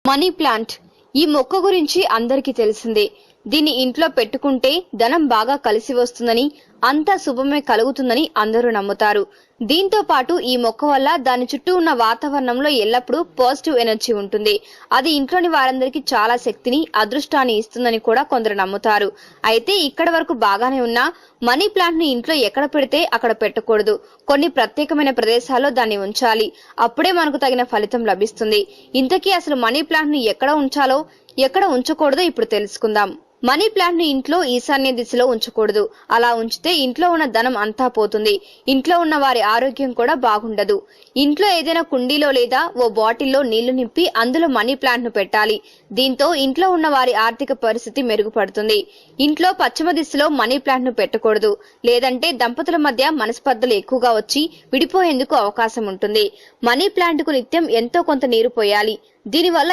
Money plant ఈ మొక్క గురించి అందరికీ తెలిసిందే. దీన్ని ఇంట్లో పెట్టుకుంటే ధనం బాగా కలిసి వస్తుందని, అంతా శుభమే కలుగుతుందని అందరూ నమ్ముతారు. దీంతో పాటు ఈ మొక్క వల్ల దాని చుట్టూ ఉన్న వాతావరణంలో ఎల్లప్పుడూ పాజిటివ్ ఎనర్జీ ఉంటుంది. అది ఇంట్లోని వారందరికీ చాలా శక్తిని, అదృష్టాన్ని ఇస్తుందని కూడా కొందరు నమ్ముతారు. అయితే ఇక్కడ వరకు బాగానే ఉన్నా మనీ ప్లాంట్ ని ఇంట్లో ఎక్కడ పెడితే అక్కడ పెట్టకూడదు. కొన్ని ప్రత్యేకమైన ప్రదేశాల్లో దాన్ని ఉంచాలి. అప్పుడే మనకు తగిన ఫలితం లభిస్తుంది. ఇంతకీ అసలు మనీ ప్లాంట్ ని ఎక్కడ ఉంచాలో, ఎక్కడ ఉంచకూడదో ఇప్పుడు తెలుసుకుందాం. మనీ ప్లాంట్ ని ఇంట్లో ఈశాన్య దిశలో ఉంచకూడదు. అలా ఉంచితే ఇంట్లో ఉన్న ధనం అంతా పోతుంది. ఇంట్లో ఉన్న వారి ఆరోగ్యం కూడా బాగుండదు. ఇంట్లో ఏదైనా కుండీలో లేదా ఓ బాటిల్లో నీళ్లు నింపి అందులో మనీ ప్లాంట్ ను పెట్టాలి. దీంతో ఇంట్లో ఉన్న వారి ఆర్థిక పరిస్థితి మెరుగుపడుతుంది. ఇంట్లో పశ్చిమ దిశలో మనీ ప్లాంట్ ను పెట్టకూడదు. లేదంటే దంపతుల మధ్య మనస్పర్ధలు ఎక్కువగా వచ్చి విడిపోయేందుకు అవకాశం ఉంటుంది. మనీ ప్లాంట్ కు నిత్యం ఎంతో కొంత నీరు పోయాలి. దీనివల్ల